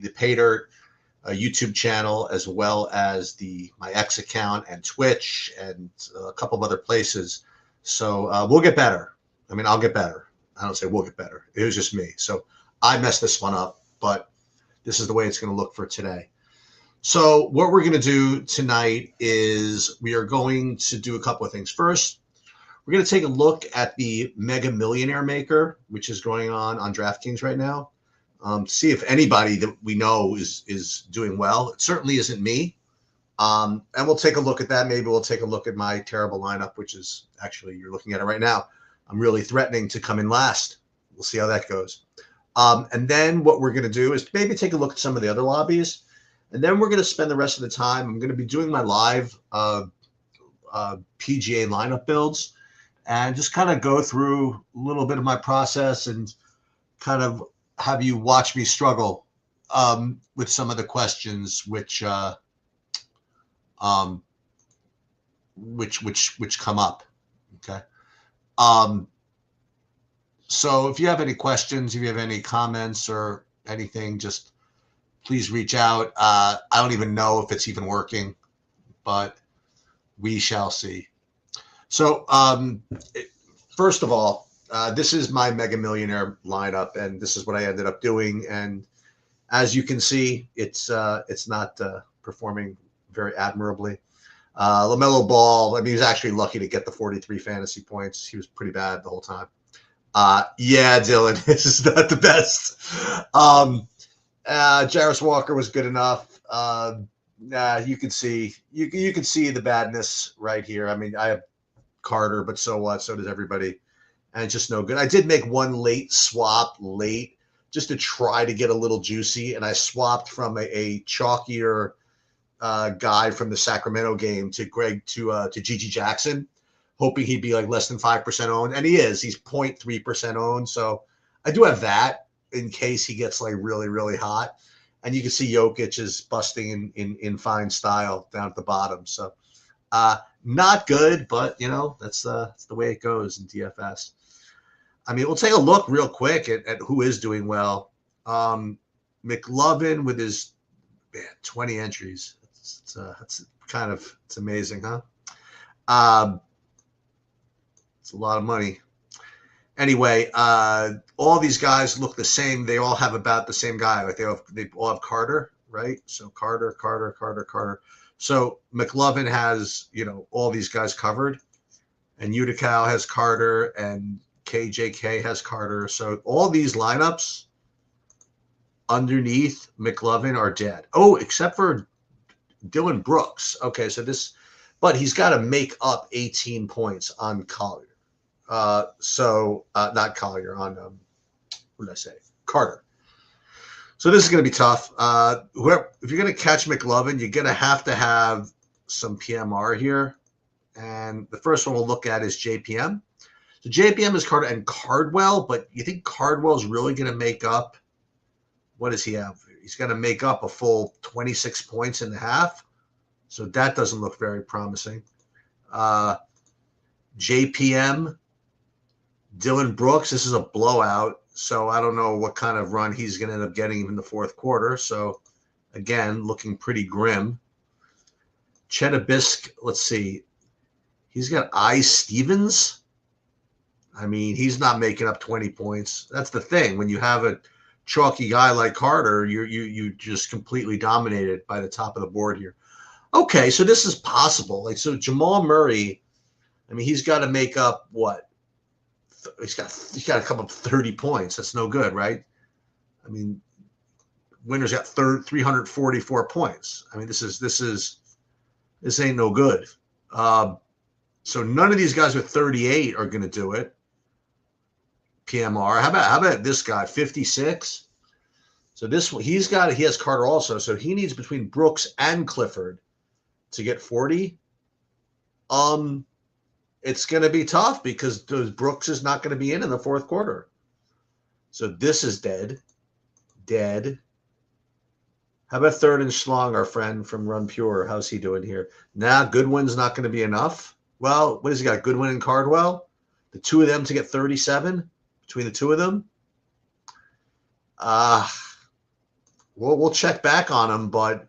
the Pay Dirt YouTube channel, as well as my X account and Twitch and a couple of other places. So we'll get better. I mean, I'll get better. I don't say we'll get better. It was just me. So I messed this one up, but this is the way it's going to look for today. So what we're going to do tonight is we are going to do a couple of things. First, we're going to take a look at the Mega Millionaire Maker, which is going on DraftKings right now. See if anybody that we know is doing well. It certainly isn't me. And we'll take a look at that. Maybe we'll take a look at my terrible lineup, which is actually, you're looking at it right now. I'm really threatening to come in last. We'll see how that goes. And then what we're going to do is maybe take a look at some of the other lobbies. And then we're going to spend the rest of the time. I'm going to be doing my live PGA lineup builds and just kind of go through a little bit of my process and kind of have you watch me struggle with some of the questions which come up. Okay. So if you have any questions, if you have any comments or anything, just please reach out. I don't even know if it's even working, but we shall see. So first of all, this is my Mega Millionaire lineup, and this is what I ended up doing. And as you can see, it's not performing very admirably. LaMelo Ball, I mean, he was actually lucky to get the 43 fantasy points. He was pretty bad the whole time. Yeah, Dylan, this is not the best. Jarris Walker was good enough. You can see you can see the badness right here. I mean, I have Carter, but so what? So does everybody. And it's just no good. I did make one late swap just to try to get a little juicy, and I swapped from a chalkier guy from the Sacramento game to Gigi Jackson, hoping he'd be like less than 5% owned, and he is. He's 0.3% owned, so I do have that in case he gets like really, really hot. And you can see Jokic is busting in fine style down at the bottom. So not good, but you know that's the way it goes in DFS. I mean, we'll take a look real quick at who is doing well. McLovin with his 20 entries. It's amazing, huh? It's a lot of money. Anyway, all these guys look the same. They all have about the same guy. Like they all have Carter, right? So Carter. So McLovin has, all these guys covered, and Utical has Carter, and KJK has Carter. So all these lineups underneath McLovin are dead. Oh, except for Dylan Brooks. Okay, but he's got to make up 18 points on Collier. Not Collier, on what did I say? Carter. So this is going to be tough. If you're going to catch McLovin, you're going to have some PMR here. And the first one we'll look at is JPM. So JPM is Carter and Cardwell, but you think Cardwell's really going to make up? What does he have? He's going to make up a full 26 points in the half. So that doesn't look very promising. JPM, Dylan Brooks, this is a blowout. So I don't know what kind of run he's going to end up getting in the fourth quarter. So, again, looking pretty grim. Chedabisk, let's see. He's got Stevens. I mean, he's not making up 20 points. That's the thing. When you have a chalky guy like Carter, you just completely dominated by the top of the board here. Okay, so this is possible. So Jamal Murray, I mean, he's got to make up what? He's got to come up 30 points. That's no good, right? I mean, Winner's got 344 points. I mean, this ain't no good. So none of these guys with 38 are going to do it. PMR. How about this guy, 56? So this one, he has Carter also. So he needs between Brooks and Clifford to get 40. It's going to be tough because Brooks is not going to be in the fourth quarter. So this is dead. How about Third and Schlong, our friend from Run Pure? How's he doing here? Goodwin's not going to be enough. Well, what has he got? Goodwin and Cardwell? The two of them to get 37 between the two of them? we'll check back on him, but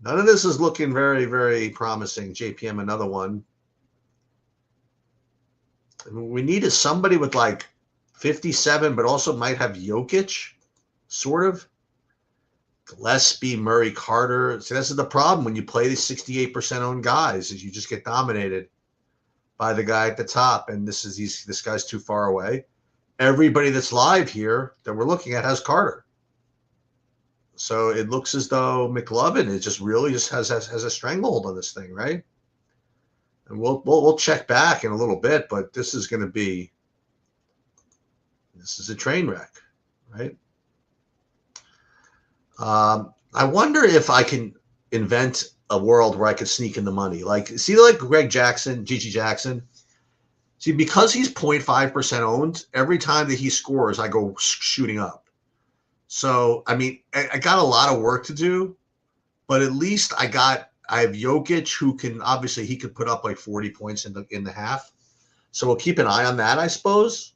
none of this is looking very, very promising. JPM, another one. I mean, we needed somebody with like 57, but also might have Jokic, sort of. Gillespie, Murray, Carter. So this is the problem when you play these 68% owned guys, is you just get dominated by the guy at the top. And this guy's too far away. Everybody that's live here that we're looking at has Carter. So it looks as though McLovin is just really just has a stranglehold on this thing, right? And we'll check back in a little bit, but this is a train wreck, right? I wonder if I can invent a world where I could sneak in the money. Like, see, like Greg Jackson, GG Jackson. See, because he's 0.5% owned, every time that he scores, I go shooting up. So, I mean, I got a lot of work to do, but at least I have Jokic, who can, obviously, he could put up like 40 points in the half. So we'll keep an eye on that, I suppose.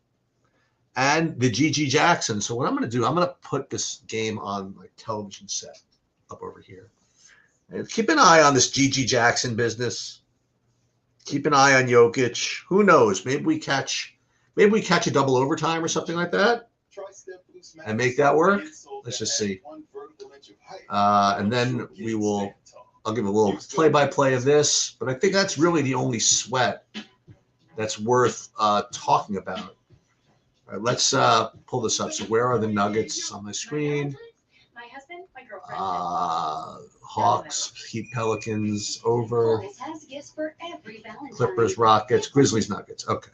And the GG Jackson. So what I'm going to do, I'm going to put this game on my television set up over here. And keep an eye on this GG Jackson business. Keep an eye on Jokic. Who knows? Maybe we catch a double overtime or something like that and make that work. Let's just see. And then I'll give a little play-by-play of this. But I think that's really the only sweat that's worth talking about. All right, let's pull this up. So where are the Nuggets on my screen? Hawks, Heat, Pelicans, over. Clippers, Rockets, Grizzlies, Nuggets. Okay.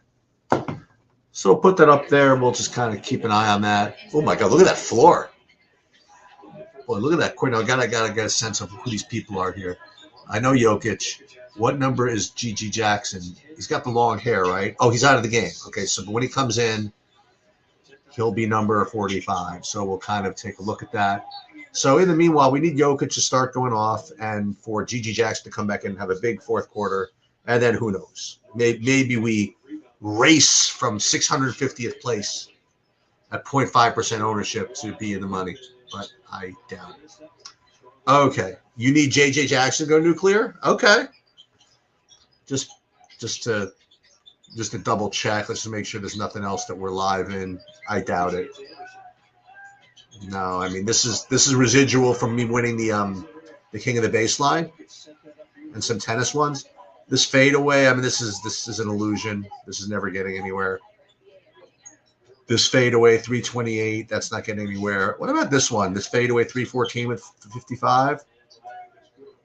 So we'll put that up there. We'll just kind of keep an eye on that. Oh, my God. Look at that floor. Boy, look at that. Now, I gotta get a sense of who these people are here. I know Jokic. What number is GG Jackson? He's got the long hair, right? Oh, he's out of the game. Okay, so when he comes in, he'll be number 45. So we'll kind of take a look at that. So in the meanwhile, we need Jokic to start going off and for GG Jackson to come back and have a big fourth quarter. And then who knows? Maybe we race from 650th place at 0.5% ownership to be in the money. But I doubt it. Okay. You need JJ Jackson to go nuclear? Okay. Just to double check. Let's just make sure there's nothing else that we're live in. I doubt it. No, I mean this is residual from me winning the King of the Baseline and some tennis ones. This fadeaway, I mean this is an illusion. This is never getting anywhere. This fadeaway 328, that's not getting anywhere. What about this one? This fadeaway 314 with 55.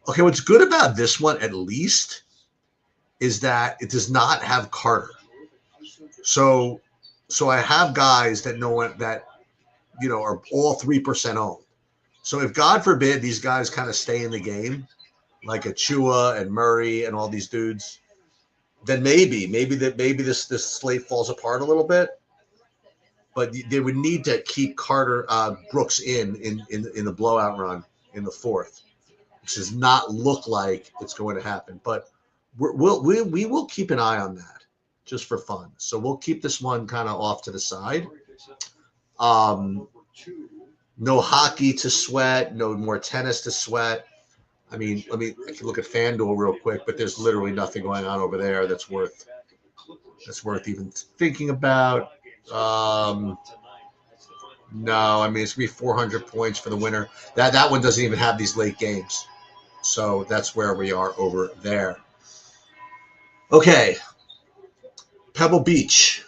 Okay, what's good about this one at least is that it does not have Carter. So I have guys that know that are all 3% owned. So if God forbid these guys kind of stay in the game, like Achua and Murray and all these dudes, then maybe this slate falls apart a little bit. But they would need to keep Carter Brooks in the blowout run in the fourth, which does not look like it's going to happen. But we will keep an eye on that just for fun. So we'll keep this one kind of off to the side. No hockey to sweat, no more tennis to sweat. I mean, I can look at FanDuel real quick, but there's literally nothing going on over there that's worth even thinking about. No, I mean it's gonna be 400 points for the winner. That one doesn't even have these late games, so that's where we are over there. Okay, Pebble Beach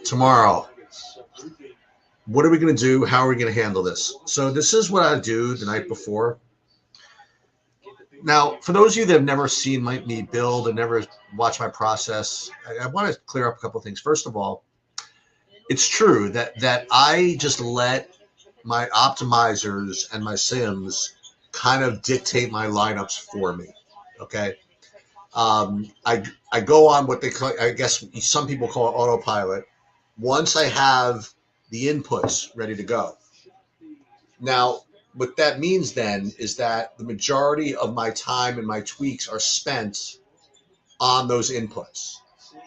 tomorrow. What are we going to do? How are we going to handle this? So this is what I do the night before. Now, for those of you that have never seen me build and never watched my process, I want to clear up a couple of things. First of all, it's true that I just let my optimizers and my sims kind of dictate my lineups for me. Okay. I go on what they call, I guess some people call it autopilot. Once I have the inputs ready to go. Now, what that means then is that the majority of my time and my tweaks are spent on those inputs.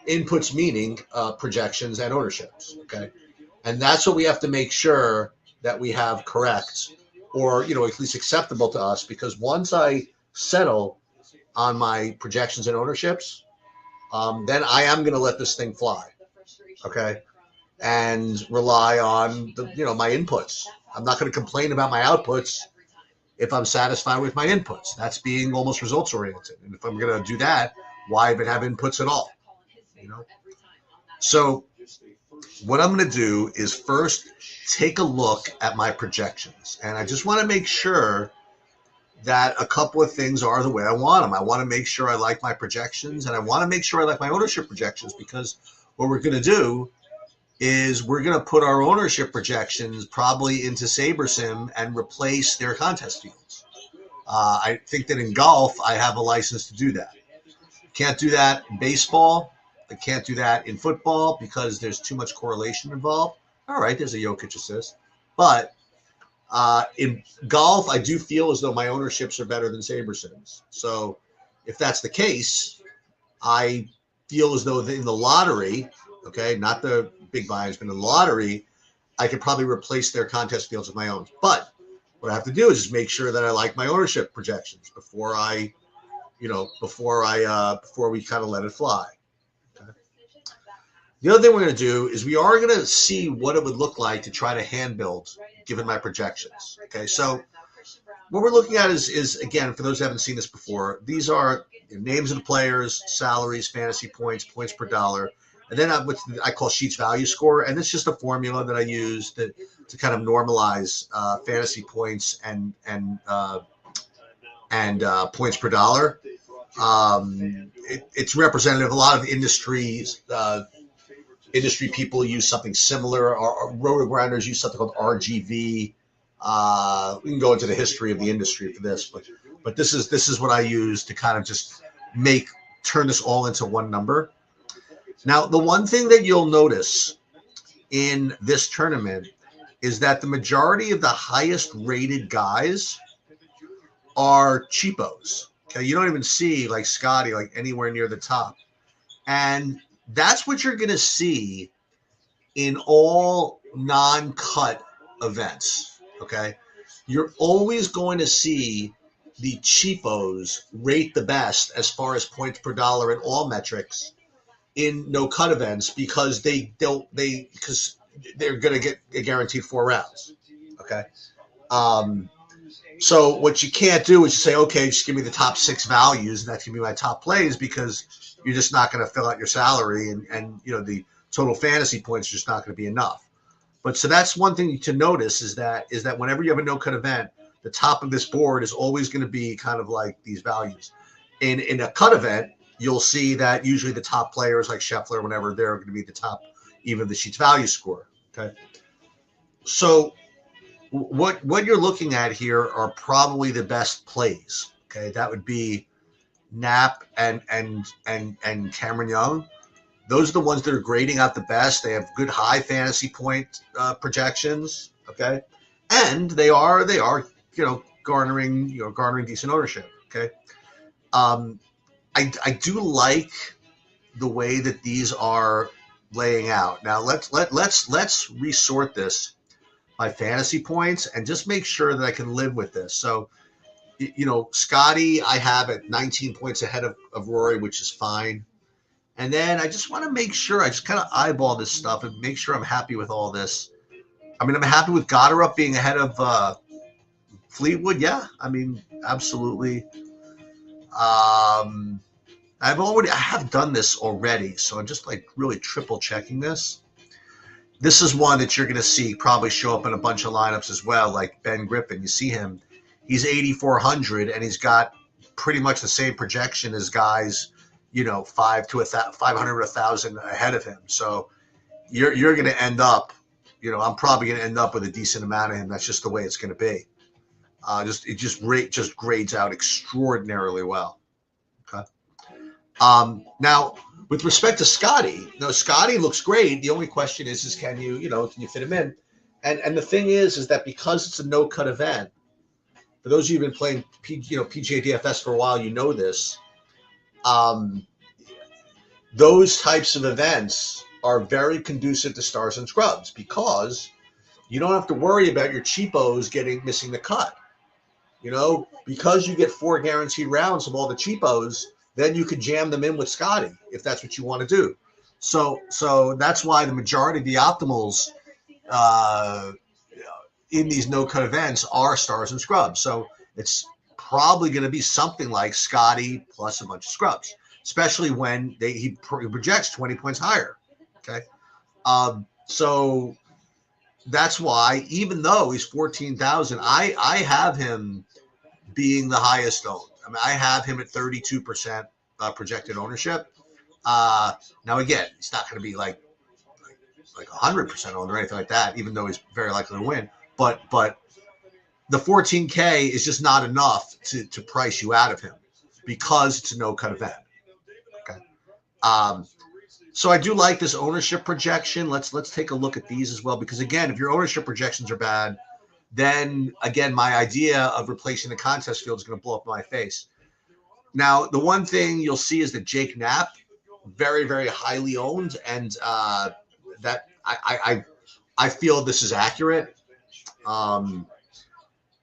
Inputs meaning projections and ownerships, okay? And that's what we have to make sure that we have correct or at least acceptable to us, because once I settle on my projections and ownerships, then I am going to let this thing fly, okay, and rely on my inputs. I'm not going to complain about my outputs if I'm satisfied with my inputs. That's being almost results oriented. And if I'm going to do that, why even have inputs at all? So what I'm going to do is first take a look at my projections, and I just want to make sure that a couple of things are the way I want them. I want to make sure I like my projections, and I want to make sure I like my ownership projections, because what we're going to do is we're going to put our ownership projections probably into SaberSim and replace their contest fields. I think that in golf, I have a license to do that. Can't do that in baseball. I can't do that in football because there's too much correlation involved. All right, there's a Jokic assist. But in golf, I do feel as though my ownerships are better than SaberSim's. So if that's the case, I feel as though in the lottery, okay, not the big buys, but in the lottery, I could probably replace their contest fields with my own. But what I have to do is just make sure that I like my ownership projections before we kind of let it fly. Okay. The other thing we're going to do is we are going to see what it would look like to try to hand build given my projections. Okay, so what we're looking at is again, for those who haven't seen this before, these are names of the players, salaries, fantasy points, points per dollar, and then what I call Sheets value score, and it's just a formula that I use to kind of normalize fantasy points and points per dollar. It's representative. A lot of industries. Industry people use something similar, or roto grinders use something called RGV. We can go into the history of the industry for this, but this is what I use to kind of just turn this all into one number. Now, the one thing that you'll notice in this tournament is that the majority of the highest rated guys are cheapos. Okay, you don't even see like Scotty like anywhere near the top, and that's what you're going to see in all non-cut events, okay? You're always going to see the cheapos rate the best as far as points per dollar in all metrics in no-cut events because they're going to get guaranteed 4 rounds, okay? So what you can't do is just say, okay, just give me the top 6 values, and that's going to be my top plays, because you're just not going to fill out your salary, and the total fantasy points are just not going to be enough. But so that's one thing to notice is that whenever you have a no-cut event, the top of this board is always going to be kind of like these values. In a cut event, you'll see that usually the top players like Scheffler, whenever they're going to be the top, even the Sheets value score. Okay, so what you're looking at here are probably the best plays. Okay, that would be Knapp and Cameron Young. Those are the ones that are grading out the best. They have good high fantasy point projections. Okay, and they are garnering decent ownership. Okay, I do like the way that these are laying out. Now let's resort this by fantasy points and just make sure that I can live with this. So, Scotty, I have at 19 points ahead of Rory, which is fine. And then I just want to make sure I just kind of eyeball this stuff and make sure I'm happy with all this. I mean, I'm happy with Goddard being ahead of Fleetwood. Yeah, I mean, absolutely. I have done this already, so I'm just like really triple checking this. This is one that you're going to see probably show up in a bunch of lineups as well, like Ben Griffin. You see him. He's 8,400, and he's got pretty much the same projection as guys, 500 to 1,000 ahead of him. So you're going to end up, I'm probably going to end up with a decent amount of him. That's just the way it's going to be. It just grades out extraordinarily well. Okay. Now, with respect to Scotty, Scotty looks great. The only question is can you fit him in? And the thing is that because it's a no-cut event, for those of you who've been playing PGA DFS for a while, this. Those types of events are very conducive to stars and scrubs because you don't have to worry about your cheapos missing the cut. You know, because you get 4 guaranteed rounds of all the cheapos, then you could jam them in with Scotty if that's what you want to do. So that's why the majority of the optimals in these no-cut events are stars and scrubs. So it's probably going to be something like Scotty plus a bunch of scrubs, especially when he projects 20 points higher. Okay, so that's why, even though he's 14,000, I have him being the highest owned. I mean, I have him at 32% projected ownership. Now, again, it's not going to be like 100% owned or anything like that, even though he's very likely to win. But the 14K is just not enough to price you out of him because it's a no-cut event. Okay. So I do like this ownership projection. Let's take a look at these as well, because again, if your ownership projections are bad, then again, my idea of replacing the contest field is going to blow up in my face. Now, the one thing you'll see is that Jake Knapp, very, very highly owned, and that I feel this is accurate.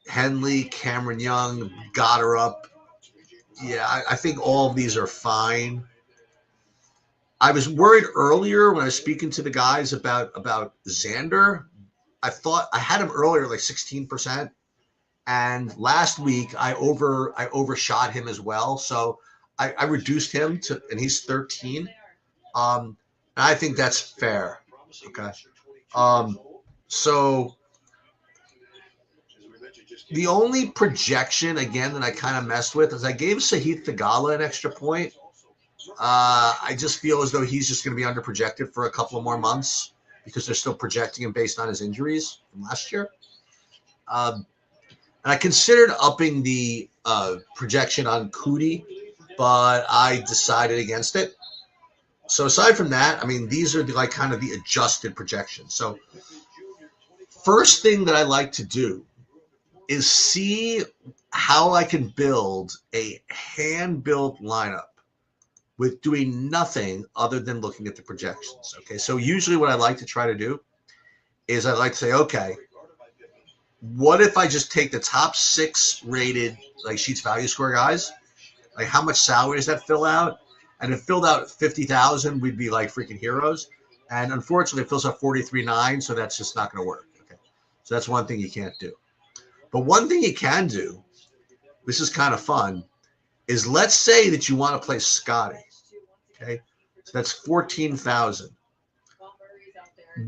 Henley, Cameron Young, Goddard. Yeah, I think all of these are fine. I was worried earlier when I was speaking to the guys about Xander. I thought I had him earlier like 16%, and last week I overshot him as well. So I reduced him to, and he's 13. And I think that's fair. Okay. So the only projection again that I kind of messed with is I gave Sahith Theegala an extra point. I just feel as though he's just going to be under projected for a couple of more months because they're still projecting him based on his injuries from last year. And I considered upping the projection on Cootie, but I decided against it. So aside from that, I mean, these are like kind of the adjusted projections. So first thing that I like to do is see how I can build a hand-built lineup with doing nothing other than looking at the projections. Okay, so usually what I like to try to do is I like to say, okay, what if I just take the top 6 rated like Sheets Value Score guys? Like, how much salary does that fill out? And if it filled out 50,000, we'd be like freaking heroes. And unfortunately, it fills out 43.9, so that's just not going to work. Okay, so that's one thing you can't do. But one thing you can do, this is kind of fun, is let's say that you want to play Scotty. Okay, so that's 14,000.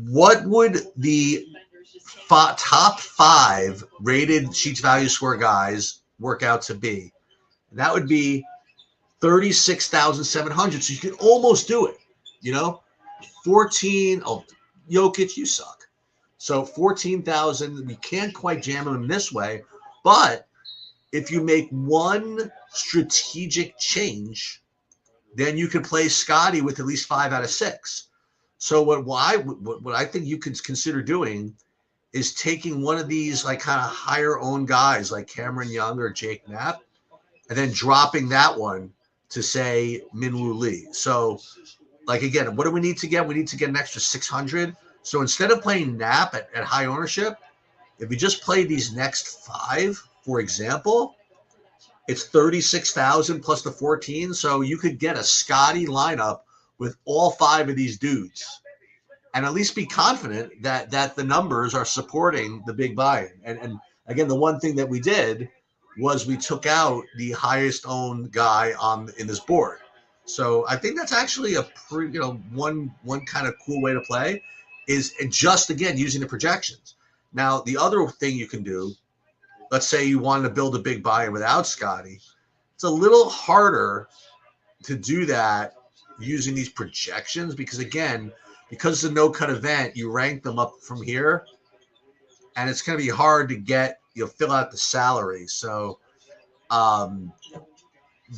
What would the top 5 rated Sheets Value Score guys work out to be? That would be 36,700. So you can almost do it. You know, 14. Oh, Jokic, you suck. So 14,000. We can't quite jam them this way, but if you make one strategic change, then you can play Scotty with at least 5 out of 6. So what I think you could consider doing is taking one of these like kind of higher owned guys like Cameron Young or Jake Knapp, and then dropping that one to say Minwoo Lee. So like, again, what do we need to get? We need to get an extra 600. So instead of playing Knapp at high ownership, if you just play these next 5, for example, it's 36,000 plus the 14. So you could get a Scotty lineup with all 5 of these dudes and at least be confident that the numbers are supporting the big buy. And again, the one thing that we did was we took out the highest owned guy in this board. So I think that's actually a one kind of cool way to play is just, again, using the projections. Now, the other thing you can do, let's say you wanted to build a big buy without Scotty. It's a little harder to do that using these projections because, again, because it's a no-cut event, you rank them up from here, and it's going to be hard to get, fill out the salary. So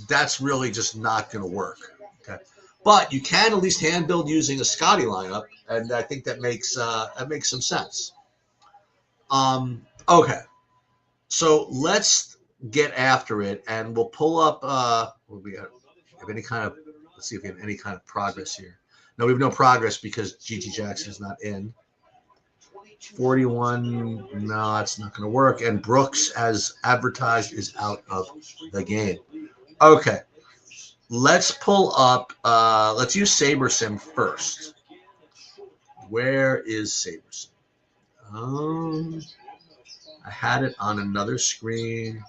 that's really just not going to work. Okay, but you can at least hand build using a Scotty lineup, and I think that makes some sense. Okay, so let's get after it, and we'll pull up. What we got? Have any kind of? Let's see if we have any kind of progress here. No, we have no progress because Gigi Jackson is not in. 41. No, that's not going to work. And Brooks, as advertised, is out of the game. Okay. Let's pull up. Let's use SaberSim first. Where is SaberSim? I had it on another screen.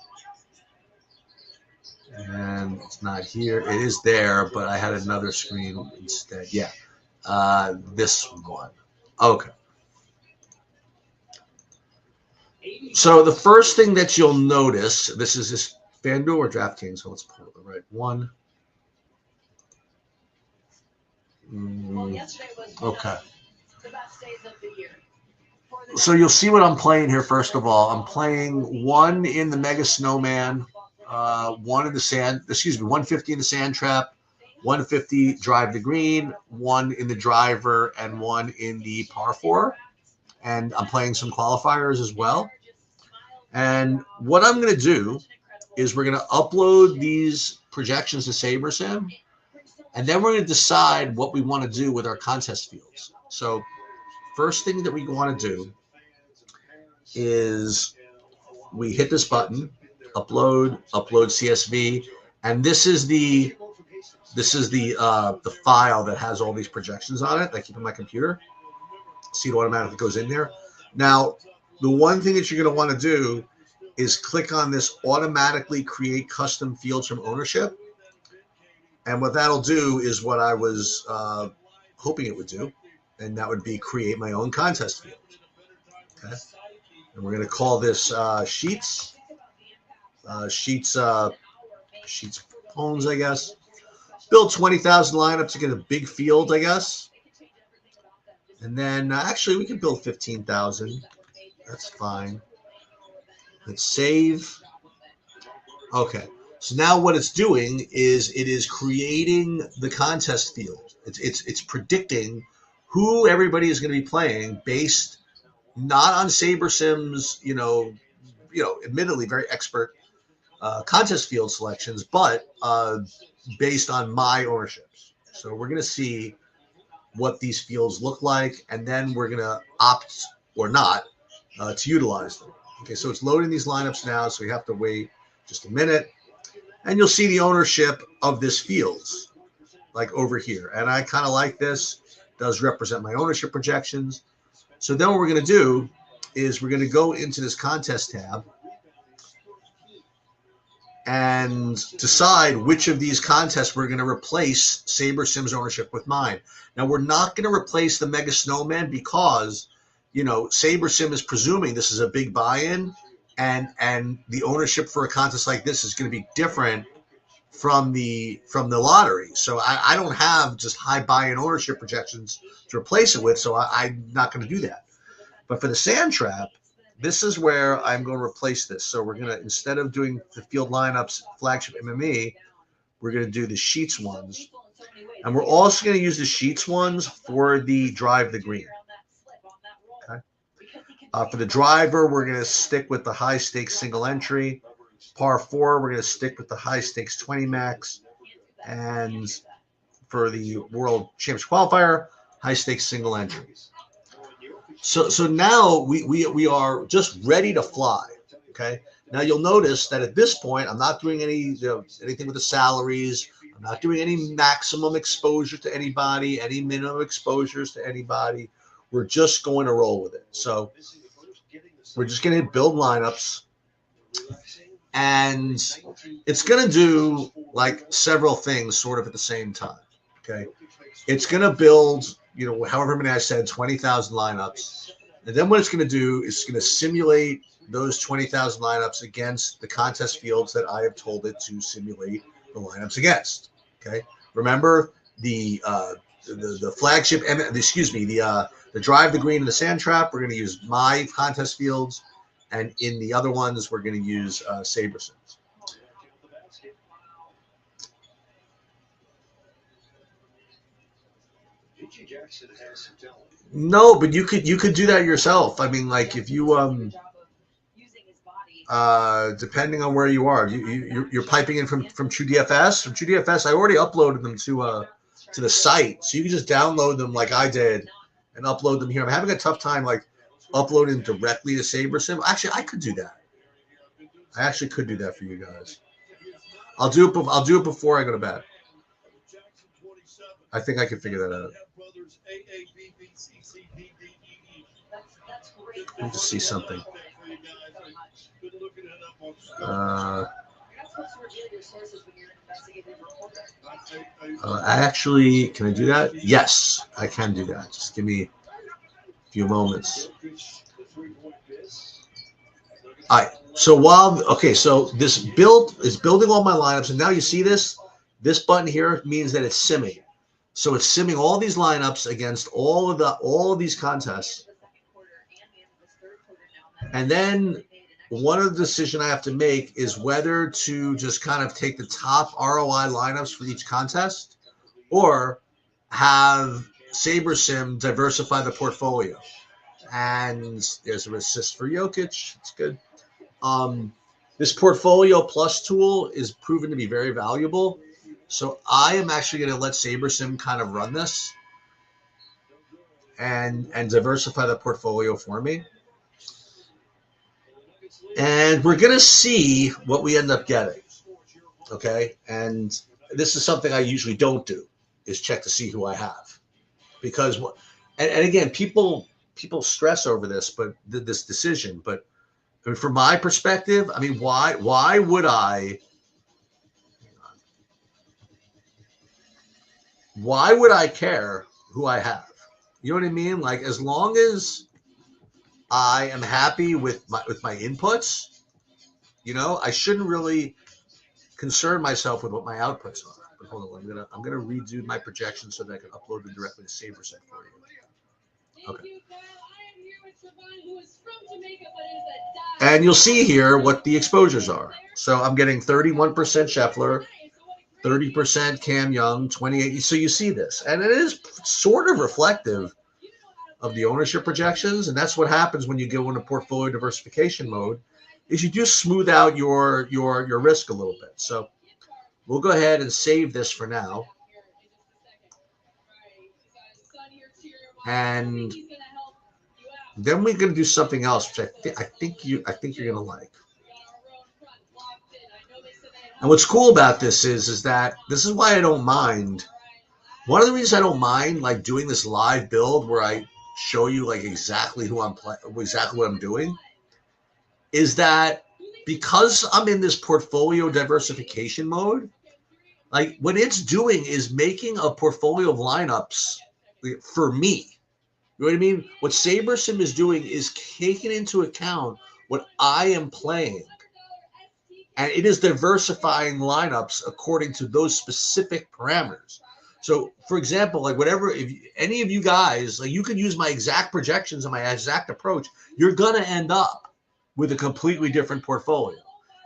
And it's not here. It is there, but I had another screen instead. Yeah. This one. Okay. So the first thing that you'll notice, this is this FanDuel or DraftKings, so let's pull the right one. Okay. So you'll see what I'm playing here. First of all, I'm playing one in the Mega Snowman, one in the sand. Excuse me, 150 in the Sand Trap, 150 Drive the Green, one in the Driver, and one in the Par 4. And I'm playing some qualifiers as well. And what I'm going to do is we're going to upload these projections to SaberSim, and then we're going to decide what we want to do with our contest fields. So first thing that we want to do is we hit this button, upload CSV, and this is the file that has all these projections on it that I keep in my computer. See, it automatically goes in there. Now, the one thing that you're going to want to do is click on this automatically create custom fields from ownership. And what that'll do is what I was hoping it would do, and that would be create my own contest field. Okay. And we're going to call this Sheets. Sheets Phones, I guess. Build 20,000 lineups to get a big field, I guess. And then actually we can build 15,000. That's fine. Let's save. Okay. So now what it's doing is it is creating the contest field. It's predicting who everybody is going to be playing based not on SaberSim's, admittedly very expert contest field selections, but based on my ownerships. So we're going to see what these fields look like, and then we're going to opt or not to utilize them. Okay, so it's loading these lineups now, so we have to wait just a minute. And you'll see the ownership of this fields, like over here. And I kind of like this. It does represent my ownership projections. So then what we're going to do is we're going to go into this contest tab and decide which of these contests we're going to replace SaberSim's ownership with mine. Now, we're not going to replace the Mega Snowman because, SaberSim is presuming this is a big buy-in, and the ownership for a contest like this is going to be different from the lottery. So I don't have just high buy-in ownership projections to replace it with, so I'm not going to do that. But for the Sand Trap, this is where I'm going to replace this. So we're going to, instead of doing the field lineups, flagship MME, we're going to do the Sheets ones. And we're also going to use the Sheets ones for the Drive the Green. Okay. For the Driver, we're going to stick with the high stakes single entry. Par 4, we're going to stick with the high stakes 20 max. And for the World Championship qualifier, high stakes single entry. So now we are just ready to fly. Okay. Now you'll notice that at this point, I'm not doing anything with the salaries. I'm not doing any maximum exposure to anybody, any minimum exposures to anybody. We're just going to roll with it. So we're just going to build lineups, and it's going to do like several things sort of at the same time. Okay. It's going to build, however many I said, 20,000 lineups. And then what it's going to do is it's going to simulate those 20,000 lineups against the contest fields that I have told it to simulate the lineups against. Okay. Remember the flagship, the Drive the Green and the Sand Trap, we're going to use my contest fields. And in the other ones, we're going to use SaberSim's. No, but you could do that yourself. I mean, like if you depending on where you are, you're piping in from TrueDFS. From TrueDFS, I already uploaded them to the site, so you can just download them like I did and upload them here. I'm having a tough time like upload him directly to SaberSim. Actually, I could do that. I actually could do that for you guys. I'll do it. I'll do it before I go to bed. I think I can figure that out. Let me just see something. Actually, can I do that? Yes, I can do that. Just give me a few moments. All right. So this build is building all my lineups, and now you see this. This button here means that it's simming. So it's simming all these lineups against all of these contests. And then one of the decisions I have to make is whether to just kind of take the top ROI lineups for each contest or have SaberSim diversify the portfolio. And there's an assist for Jokic. It's good. This portfolio plus tool is proven to be very valuable. So I am actually going to let SaberSim kind of run this and diversify the portfolio for me. And we're going to see what we end up getting. Okay. And this is something I usually don't do, is check to see who I have. Because, and again, people stress over this, but this decision. But I mean, from my perspective, I mean, why would I? Why would I care who I have? You know what I mean? Like, as long as I am happy with my inputs, you know, I shouldn't really concern myself with what my outputs are. But hold on, I'm gonna redo my projections so that I can upload them directly to SaberSim for you. Okay. And you'll see here what the exposures are. So I'm getting 31% Scheffler, 30% Cam Young, 28%. So you see this, and it is sort of reflective of the ownership projections, and that's what happens when you go into portfolio diversification mode, is you do smooth out your risk a little bit. So we'll go ahead and save this for now, and then we're going to do something else, which I think you're going to like. And what's cool about this is that this is why I don't mind. One of the reasons I don't mind like doing this live build where I show you like exactly who I'm playing, exactly what I'm doing, is that because I'm in this portfolio diversification mode, like what it's doing is making a portfolio of lineups for me. You know what I mean? What SaberSim is doing is taking into account what I am playing. And it is diversifying lineups according to those specific parameters. So, for example, like whatever, if any of you guys, like you could use my exact projections and my exact approach, you're going to end up with a completely different portfolio.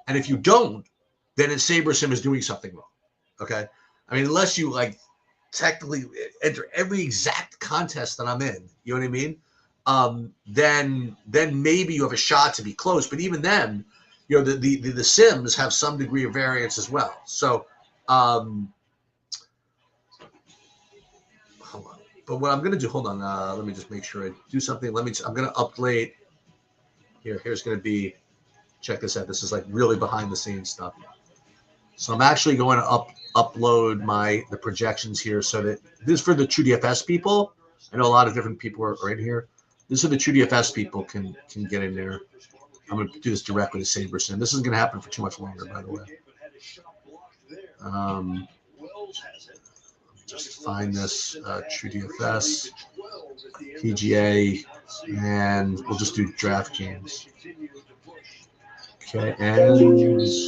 And if you don't, then SaberSim is doing something wrong. Okay? I mean, unless you like technically enter every exact contest that I'm in, you know what I mean? Then maybe you have a shot to be close. But even then, you know, the Sims have some degree of variance as well. So, hold on. But what I'm going to do, hold on, let me just make sure I do something. I'm going to update. Here's going to be, check this out. This is like really behind the scenes stuff. So I'm actually going to upload the projections here so that this is for the True DFS people. I know a lot of different people are in here. This is the True DFS people can get in there. I'm going to do this directly to SaberSim. This isn't going to happen for too much longer, by the way. Just find this True DFS, PGA, and we'll just do DraftKings. Okay, and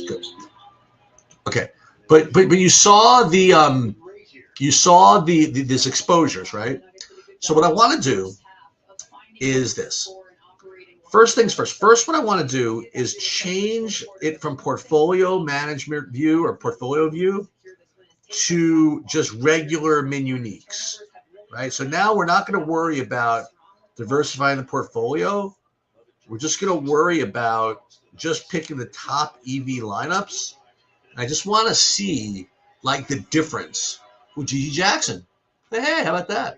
good. Okay, but you saw this exposures, right? So what I want to do is this. First things first. First, what I want to do is change it from portfolio management view or portfolio view to just regular min uniques, right? So now we're not going to worry about diversifying the portfolio. We're just going to worry about just picking the top EV lineups. I just want to see like the difference with Gigi Jackson. Hey, how about that?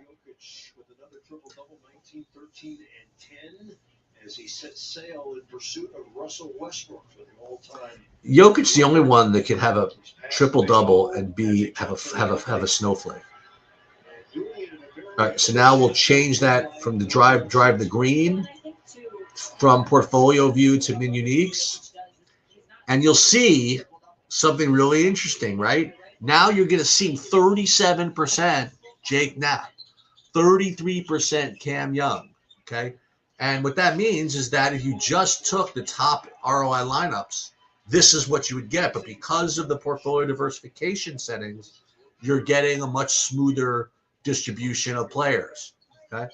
as he set sail in pursuit of Russell Westbrook for the all-time. Jokic's the only one that can have a triple-double and have a snowflake. All right, so now we'll change that from the drive the green from portfolio view to min uniques, and you'll see something really interesting, right? Now you're going to see 37% Jake Knapp, 33% Cam Young, okay? And what that means is that if you just took the top ROI lineups, this is what you would get. But because of the portfolio diversification settings, you're getting a much smoother distribution of players, okay?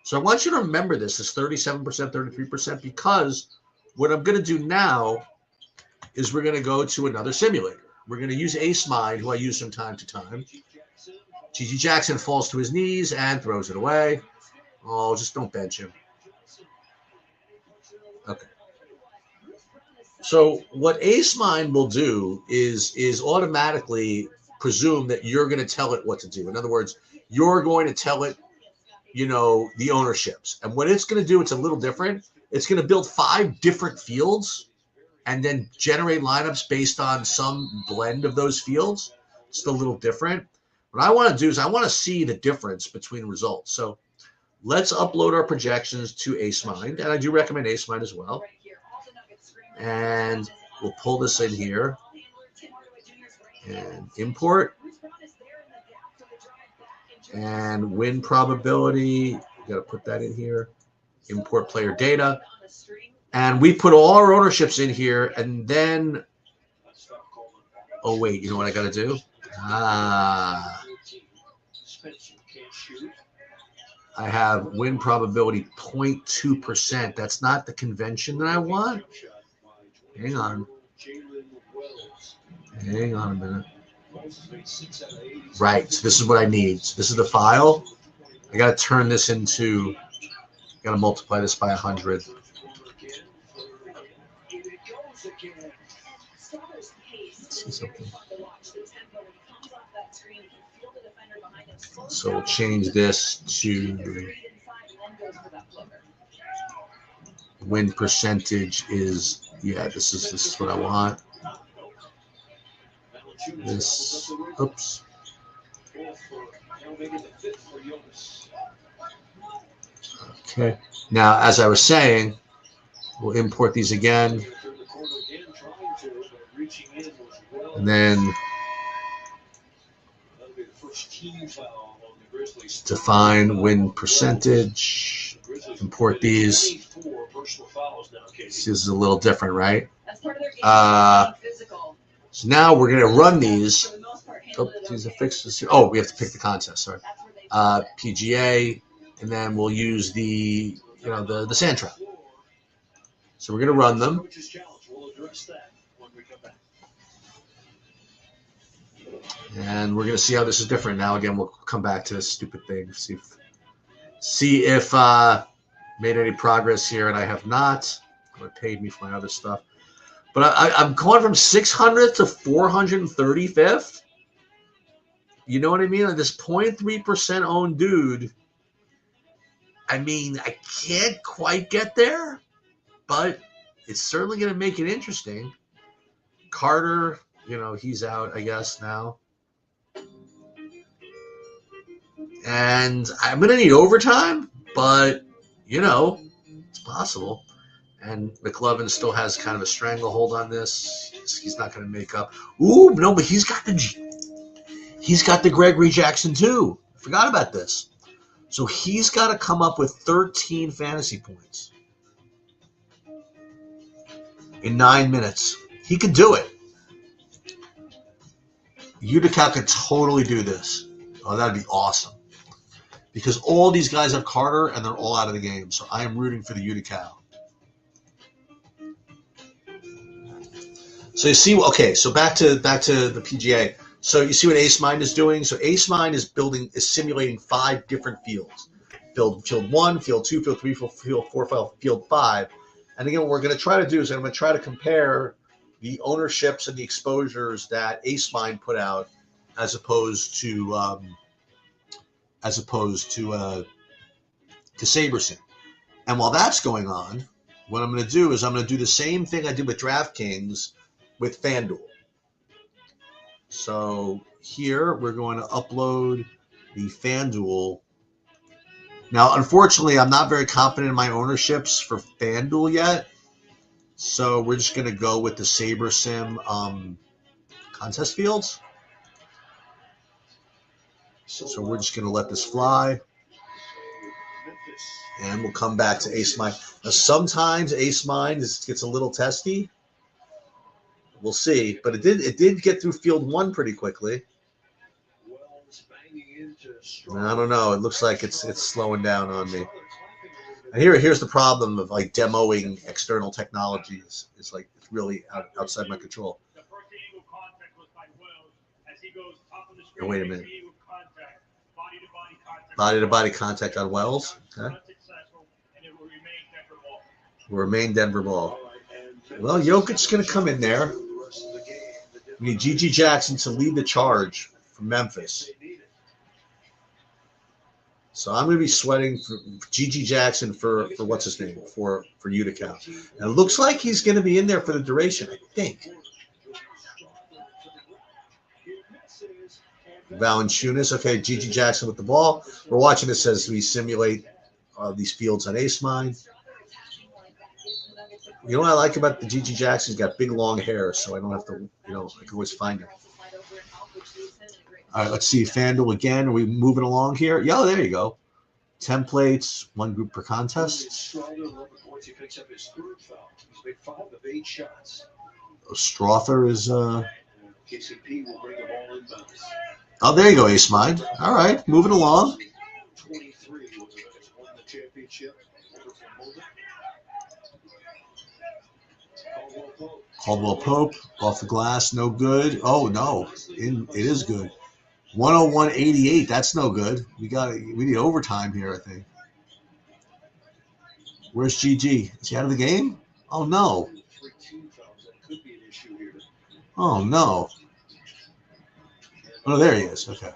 So I want you to remember this is 37%, 33%, because what I'm going to do now is we're going to go to another simulator. We're going to use Ace Mind, who I use from time to time. G.G. Jackson falls to his knees and throws it away. Oh, just don't bench him. Okay. So what Ace Mind will do is automatically presume that you're going to tell it what to do. In other words, you're going to tell it, the ownerships. And what it's going to do, it's a little different. It's going to build 5 different fields and then generate lineups based on some blend of those fields. It's a little different. What I want to do is I want to see the difference between results. So let's upload our projections to Ace Mind. And I do recommend Ace Mind as well. And we'll pull this in here and import. And win probability, got to put that in here. Import player data. And we put all our ownerships in here. And then, oh, wait, you know what I got to do? I have win probability 0.2%. That's not the convention that I want. Hang on a minute. Right, so this is what I need. So this is the file. I got to turn this into, got to multiply this by 100. Let's see something. So we'll change this to win percentage is, this is what I want. This, oops. Okay. Now, as I was saying, we'll import these again. And then define win percentage. Import these. This is a little different, right? So now we're going to run these. Oh, these are fixed. Oh, we have to pick the contest. Sorry. PGA, and then we'll use the sand trap. So we're going to run them. And we're going to see how this is different. Now, again, we'll come back to this stupid thing. See if made any progress here, and I have not. It paid me for my other stuff. But I'm going from 600th to 435th. You know what I mean? Like this 0.3% owned dude. I mean, I can't quite get there, but it's certainly going to make it interesting. Carter, he's out, I guess, now. And I'm going to need overtime, but, it's possible. And McLovin still has kind of a stranglehold on this. He's not going to make up. Ooh, no, but he's got the Gregory Jackson too. I forgot about this. So he's got to come up with 13 fantasy points in 9 minutes. He could do it. Utica could totally do this. Oh, that'd be awesome. Because all these guys have Carter and they're all out of the game. So I am rooting for the Utica. So you see, okay, so back to the PGA. So you see what Ace Mind is doing? So Ace Mind is simulating 5 different fields. Field 1, Field 2, Field 3, Field 4, Field 5. And again, what we're going to try to do is I'm going to try to compare the ownerships and the exposures that Ace Mind put out as opposed to SaberSim. And while that's going on, what I'm going to do is I'm going to do the same thing I did with DraftKings with FanDuel. So here we're going to upload the FanDuel. Now, unfortunately, I'm not very confident in my ownerships for FanDuel yet. So we're just going to go with the Saber Sim contest fields. So we're just going to let this fly. And we'll come back to Ace Mine. Now, sometimes Ace Mine gets a little testy. We'll see. But it did get through field 1 pretty quickly. I don't know. It looks like it's slowing down on me. And here's the problem of like demoing external technologies. It's like it's really outside my control. Oh, wait a minute. Body-to-body contact on Wells. Okay. Will remain Denver ball. Well, Jokic's going to come in there. We need G.G. Jackson to lead the charge from Memphis. So I'm going to be sweating for G.G. Jackson for what's his name, for Utica. And it looks like he's going to be in there for the duration, I think. Valanciunas. Okay, G.G. Jackson with the ball. We're watching this as we simulate these fields on Ace Mine. You know what I like about the G.G. Jackson? He's got big, long hair, so I don't have to, I can always find him. All right, let's see. FanDuel again. Are we moving along here? Yeah, there you go. Templates, 1 group per contest. Strother is oh, there you go, Ace Mine. All right, moving along. Caldwell Pope off the glass, no good. Oh no, it is good. 101.88. That's no good. We need overtime here, I think. Where's GG? Is he out of the game? Oh no. Oh no. Oh, there he is. Okay.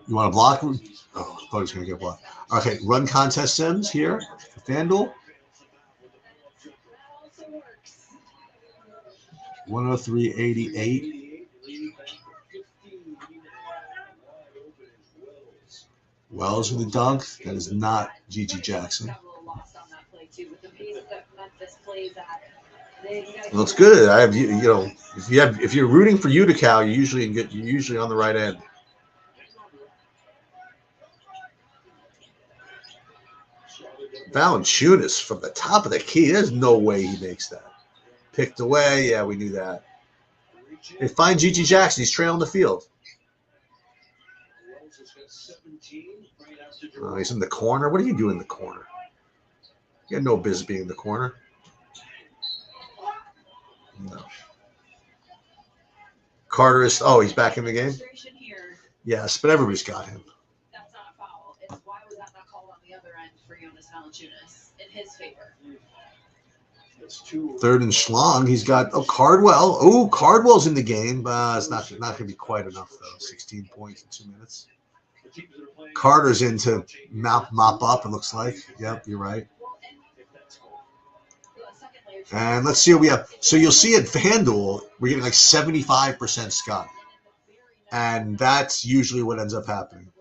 You want to block him? Oh, I thought he was going to get blocked. Okay, run contest sims here for FanDuel. 103.88. Wells with the dunk. That is not G.G. Jackson. It looks good. I have if you're rooting for Utica, you're usually on the right end. Valanciunas from the top of the key. There's no way he makes that. Picked away. Yeah, we knew that. Hey, find G.G. Jackson. He's trailing the field. Oh, he's in the corner. What are you doing in the corner? You got no business being in the corner. No. Carter is. Oh, he's back in the game. Yes, but everybody's got him. That's not a foul. Why was that not called on the other end for Jonas Valanciunas in his favor? Third and Schlong. He's got Cardwell. Oh, Cardwell's in the game. It's not going to be quite enough though. 16 points in 2 minutes. Carter's in to mop up. It looks like. Yep, you're right. And let's see what we have. So you'll see at FanDuel, we're getting like 75% Scott. And that's usually what ends up happening.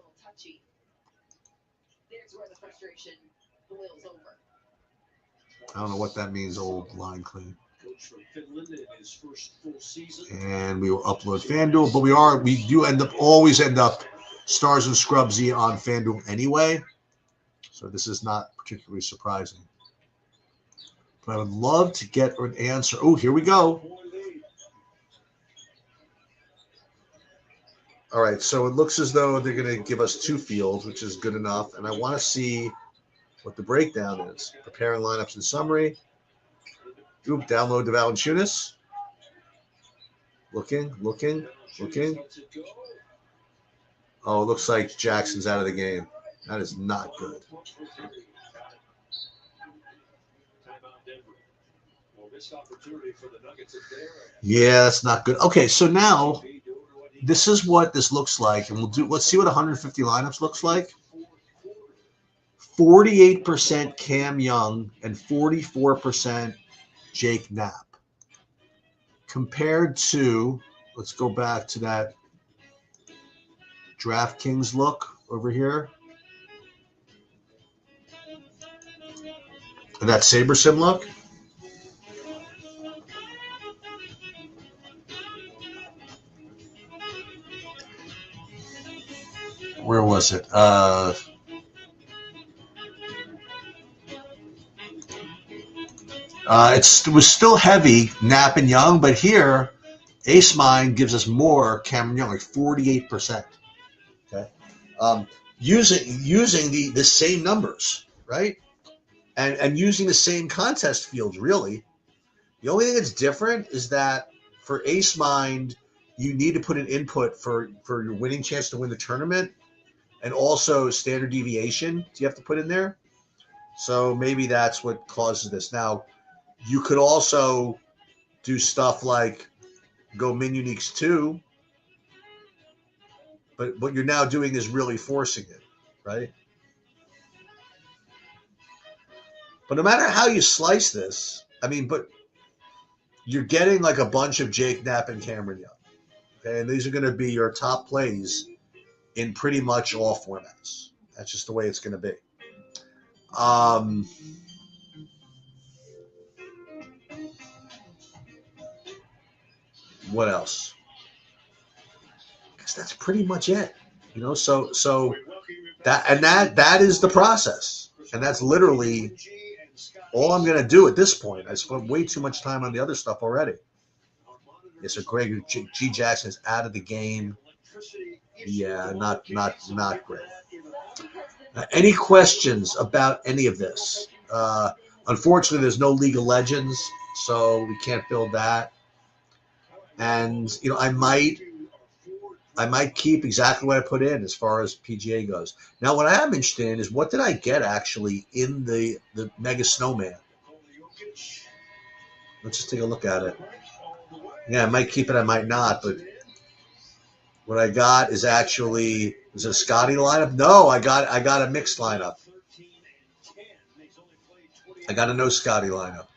I don't know what that means, old line clean. And we will upload FanDuel, but we do always end up Stars and Scrubsy on FanDuel anyway. So this is not particularly surprising. But I would love to get an answer. Oh, here we go. All right, so it looks as though they're going to give us 2 fields, which is good enough. And I want to see what the breakdown is. Preparing lineups and summary. Download the Valanciunas. Looking. Oh, it looks like Jackson's out of the game. That is not good. Yeah, that's not good. Okay, so now this is what this looks like, and let's see what 150 lineups looks like. 48% Cam Young and 44% Jake Knapp. Compared to, let's go back to that DraftKings look over here. And that SaberSim look. Where was it? It was still heavy, Knapp and Young, but here, Ace Mine gives us more Cameron Young, like 48%. Okay, using the same numbers, right, and using the same contest fields. Really, the only thing that's different is that for Ace Mind, you need to put an input for your winning chance to win the tournament, and also standard deviation you have to put in there. So maybe that's what causes this. Now, you could also do stuff like go min uniques too, but what you're now doing is really forcing it, right? But no matter how you slice this, I mean, but you're getting like a bunch of Jake Knapp and Cameron Young. Okay, and these are going to be your top plays in pretty much all formats. That's just the way it's going to be. What else? Because that's pretty much it. You know, so that is the process, and that's literally all I'm going to do at this point. I spent way too much time on the other stuff already. Yes, so Greg G. Jackson is out of the game. Yeah, not great. Any questions about any of this? Unfortunately, there's no League of Legends, so we can't build that. And you know, I might keep exactly what I put in as far as PGA goes. Now, what I am interested in is what did I get actually in the Mega Snowman? Let's just take a look at it. Yeah, I might keep it, I might not, but what I got is actually, is it a Scotty lineup? No, I got a mixed lineup. I got a no Scotty lineup.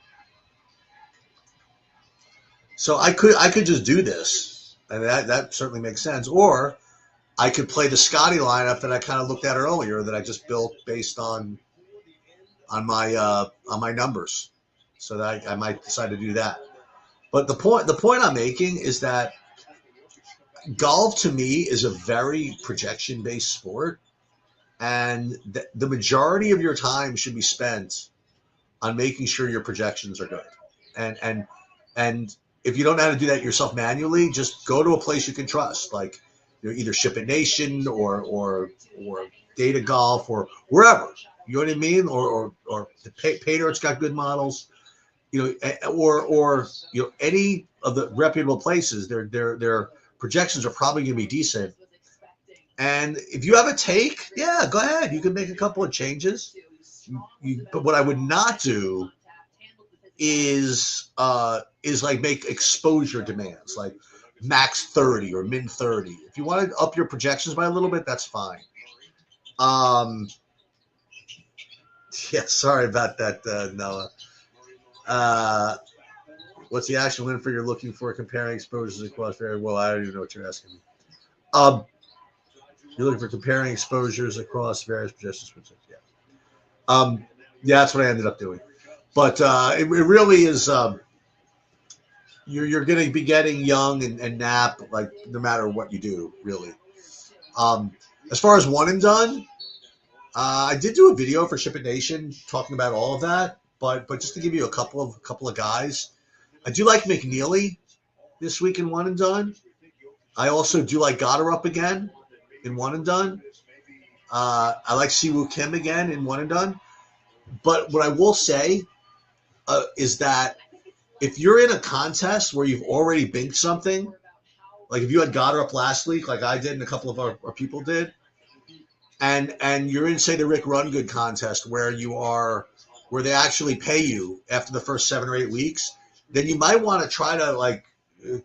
So I could just do this, and that certainly makes sense. Or I could play the Scotty lineup that I kind of looked at earlier that I just built based on my numbers. So that I might decide to do that. But the point I'm making is that golf to me is a very projection based sport, and the majority of your time should be spent on making sure your projections are good. And if you don't know how to do that yourself manually, just go to a place you can trust, like either Ship It Nation or Data Golf or wherever. You know what I mean? Or the Paydirt's got good models. You know, or you know, any of the reputable places, their projections are probably going to be decent. And if you have a take, yeah, go ahead. You can make a couple of changes. But what I would not do is like make exposure demands, like max 30 or min 30. If you want to up your projections by a little bit, that's fine. Yeah, sorry about that, Noah. What's the actual info you're looking for comparing exposures across very well? I don't even know what you're asking me. You're looking for comparing exposures across various projections. Yeah. Yeah, that's what I ended up doing. But it really is. You're going to be getting Young and Knapp, like no matter what you do, really. As far as one and done, I did do a video for Ship It Nation talking about all of that. But just to give you a couple of guys, I do like McNeely this week in one and done. I also do like Goddard again in one and done. I like Siwoo Kim again in one and done. But what I will say is that if you're in a contest where you've already binked something, like if you had Goddard last week, like I did and a couple of our people did, and you're in, say, the Rick Rungood contest where they actually pay you after the first 7 or 8 weeks, then you might want to try to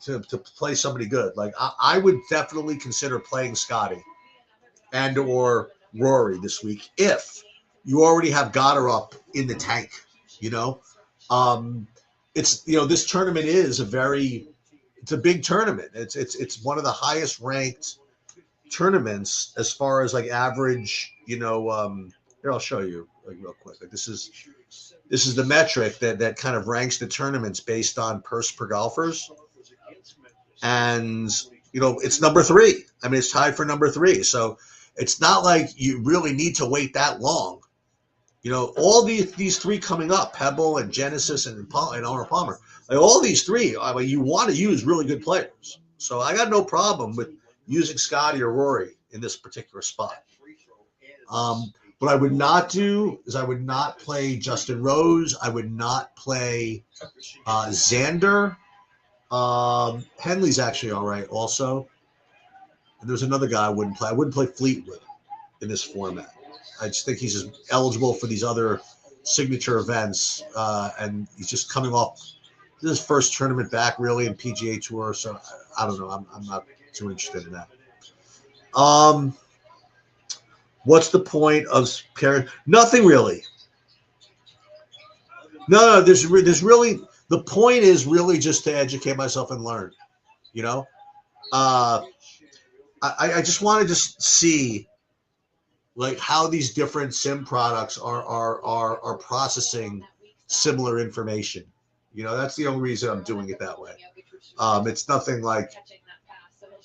to play somebody good. Like I would definitely consider playing Scotty and or Rory this week if you already have Goddard up in the tank. You know, um, it's this tournament is it's a big tournament. It's one of the highest ranked tournaments as far as like average. Here I'll show you like real quick. Like this is the metric that kind of ranks the tournaments based on purse per golfers, and it's number three. I mean, it's tied for number three, so it's not like you really need to wait that long. All these three coming up, Pebble and Genesis and Arnold Palmer, like all these three, I mean, you want to use really good players. So I got no problem with using Scotty or Rory in this particular spot. What I would not do is I would not play Justin Rose. I would not play Xander. Henley's actually all right also. And there's another guy I wouldn't play. I wouldn't play Fleetwood in this format. I just think he's just eligible for these other signature events, and he's just coming off his first tournament back, really, in PGA Tour. So I don't know. I'm not too interested in that. What's the point of pairing? Nothing really. No. There's really the point is really just to educate myself and learn. I just want to just see like how these different sim products are processing similar information. That's the only reason I'm doing it that way. It's nothing like,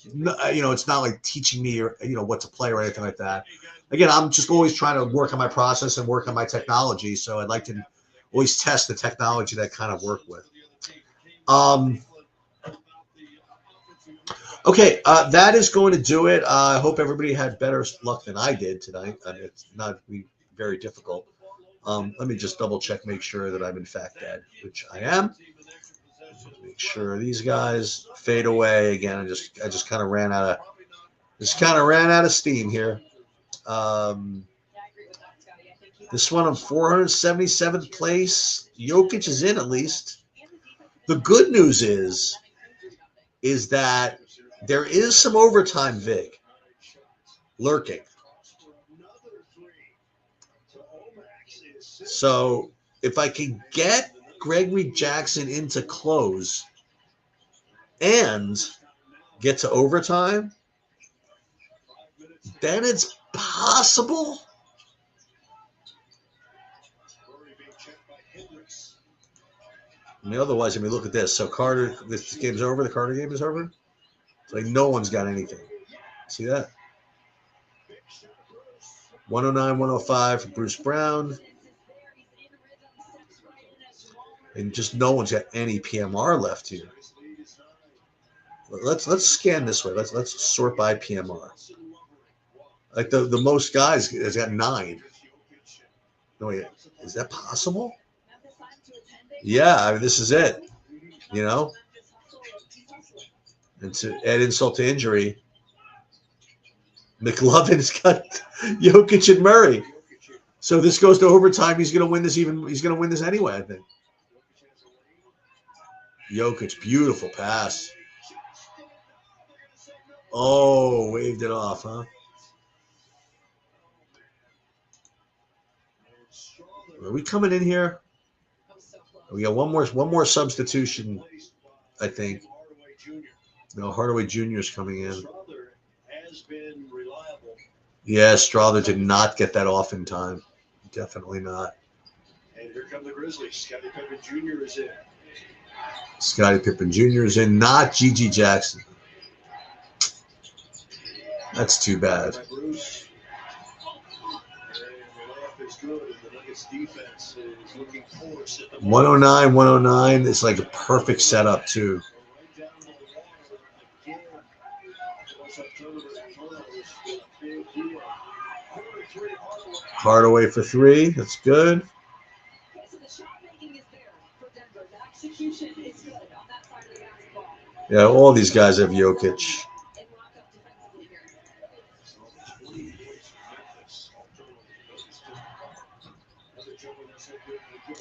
it's not like teaching me or what to play or anything like that. Again, I'm just always trying to work on my process and work on my technology. So I'd like to always test the technology that I kind of work with. Okay, that is going to do it. I hope everybody had better luck than I did tonight. It's not very difficult. Let me just double check, make sure that I'm in fact dead, which I am. Make sure these guys fade away again. I just kind of ran out of steam here. This one on 477th place. Jokic is in at least. The good news is that there is some overtime vig lurking. So if I can get Gregory Jackson into close and get to overtime, then it's possible. I mean, otherwise, look at this. So Carter, this game's over. The Carter game is over. It's like no one's got anything. See that? 109, 105 for Bruce Brown. And just no one's got any PMR left here. Let's scan this way. Let's sort by PMR. Like the most guys has got 9. No, wait, is that possible? Yeah, I mean, this is it. And to add insult to injury, McLovin's got Jokic and Murray. So this goes to overtime. He's going to win this. He's going to win this anyway, I think. Jokic, beautiful pass. Oh, waved it off, huh? Are we coming in here? We got one more substitution, I think. No, Hardaway Jr. is coming in. Yeah, Strother did not get that off in time. Definitely not. And here come the Grizzlies. Scottie Pippen Jr. is in. Scottie Pippen Jr. is in, not G.G. Jackson. That's too bad. 109, 109 is like a perfect setup, too. Hardaway for 3. That's good. Yeah, all these guys have Jokic.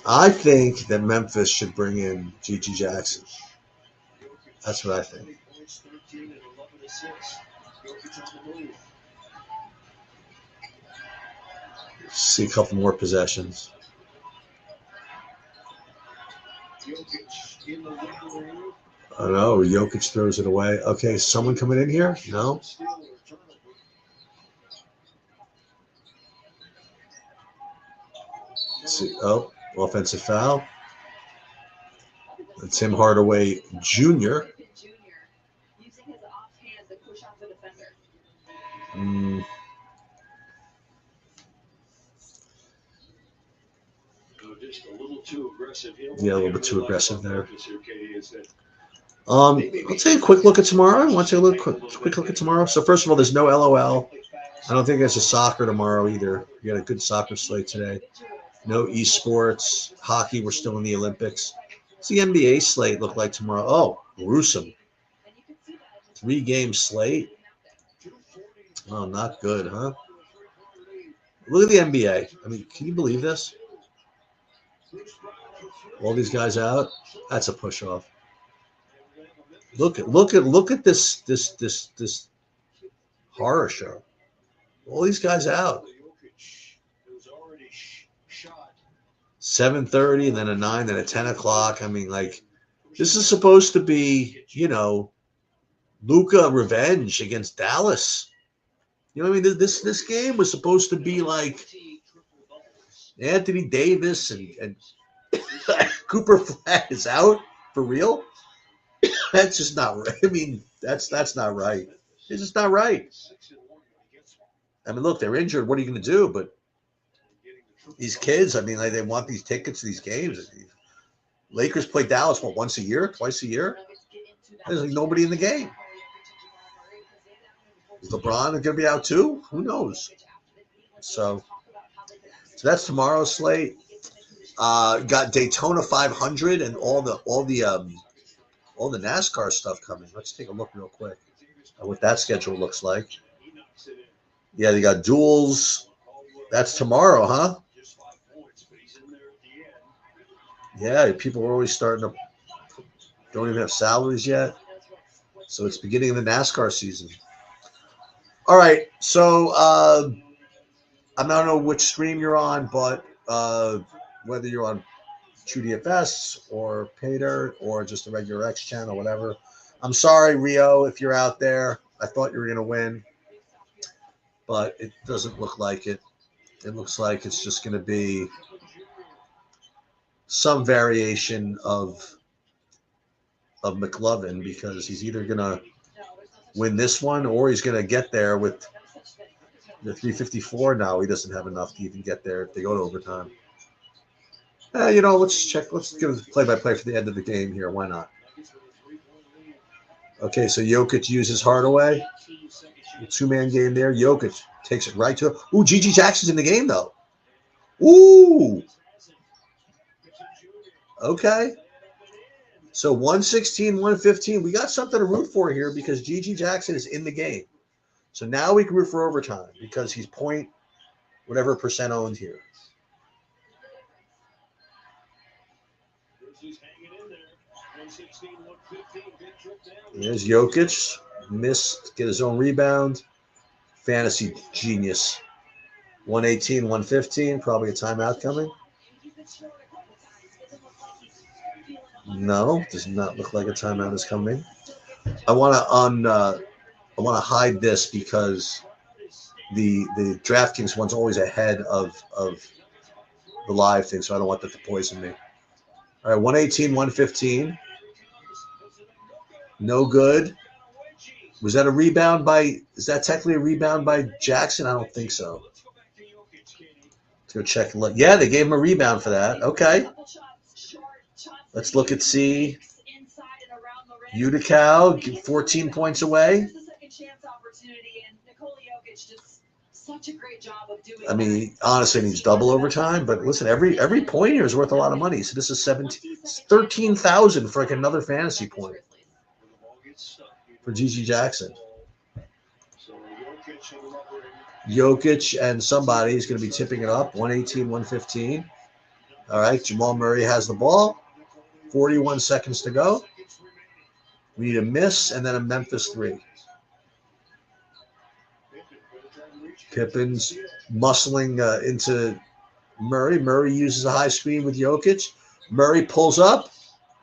I think that Memphis should bring in G.G. Jackson. That's what I think. See a couple more possessions. I don't know. Jokic throws it away. Okay, someone coming in here? No. Let's see. Oh, offensive foul. Tim Hardaway Jr. Mm, yeah, a little bit too aggressive there. I'll take a quick look at tomorrow. I want to take a quick look at tomorrow. So first of all, there's no LOL. I don't think there's a soccer tomorrow either. We got a good soccer slate today. No esports. Hockey, we're still in the Olympics. What's the NBA slate look like tomorrow? Oh, gruesome. 3-game slate. Oh, not good, huh? Look at the NBA. I mean, can you believe this? All these guys out. That's a push off. Look at this horror show. All these guys out. 7:30, and then a 9, then a 10 o'clock. I mean, like, this is supposed to be, Luka revenge against Dallas. You know what I mean? This game was supposed to be like Anthony Davis and Cooper Flag is out for real. That's just not right. I mean, that's not right. It's just not right. I mean, look, they're injured. What are you going to do? But these kids, I mean, like, they want these tickets to these games. Lakers play Dallas, once a year, twice a year? There's like nobody in the game. Is LeBron going to be out too? Who knows? So that's tomorrow's slate. Got Daytona 500 and all the NASCAR stuff coming. Let's take a look real quick at what that schedule looks like. Yeah, they got duels. That's tomorrow, huh? Yeah, people are always starting to don't even have salaries yet. So it's beginning of the NASCAR season. All right, so I don't know which stream you're on, but whether you're on TrueDFS or Paydirt or just a regular X channel, whatever. I'm sorry, Rio, if you're out there. I thought you were going to win, but it doesn't look like it. It looks like it's just going to be some variation of McLovin, because he's either going to win this one or he's going to get there with the 354. Now he doesn't have enough to even get there if they go to overtime. Let's check. Let's give a play-by-play for the end of the game here. Why not? Okay, so Jokic uses Hardaway. Two-man game there. Jokic takes it right to him. Ooh, G.G. Jackson's in the game, though. Ooh. Okay. So 116, 115. We got something to root for here because G.G. Jackson is in the game. So now we can root for overtime because he's point whatever percent owned here. There's Jokic. Missed, get his own rebound. Fantasy genius. 118, 115. Probably a timeout coming. No, does not look like a timeout is coming. I want to hide this because the DraftKings one's always ahead of the live thing, so I don't want that to poison me. All right, 118, 115. No good. Was that a rebound by? Is that technically a rebound by Jackson? I don't think so. Let's go check. Yeah, they gave him a rebound for that. Okay. Let's look at C. Utica, 14 points away. I mean, honestly, he needs double overtime. But listen, every point here is worth a lot of money. So this is 13,000 for like another fantasy point for G.G. Jackson. Jokic and somebody is going to be tipping it up. 118, 115. All right, Jamal Murray has the ball. 41 seconds to go. We need a miss and then a Memphis 3. Pippen's muscling into Murray. Murray uses a high screen with Jokic. Murray pulls up.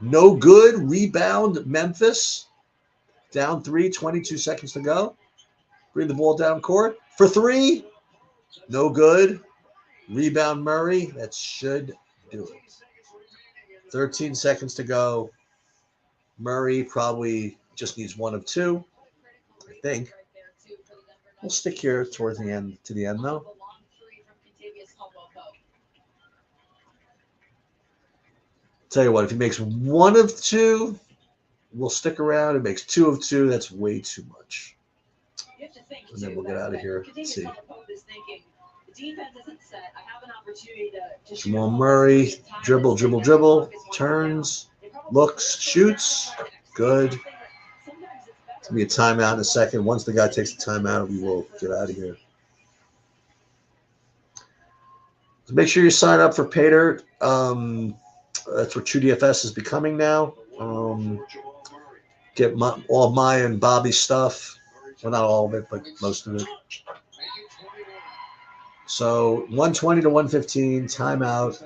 No good. Rebound, Memphis. Down 3, 22 seconds to go. Bring the ball down court. For 3. No good. Rebound, Murray. That should do it. 13 seconds to go. Murray probably just needs 1 of 2, I think. We'll stick here towards the end, to the end, though. Tell you what, if he makes 1 of 2, we'll stick around. If he makes 2 of 2, that's way too much. And then we'll get out of here. Let's see. Jamal Murray, dribble, dribble, dribble, turns, looks, shoots. Good. It's going to be a timeout in a second. Once the guy takes the timeout, we will get out of here. So make sure you sign up for Paydirt. That's what TrueDFS is becoming now. Get all my and Bobby's stuff. Well, not all of it, but most of it. So 120 to 115, timeout.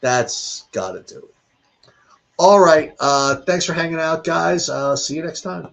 That's got to do it. All right. Thanks for hanging out, guys. See you next time.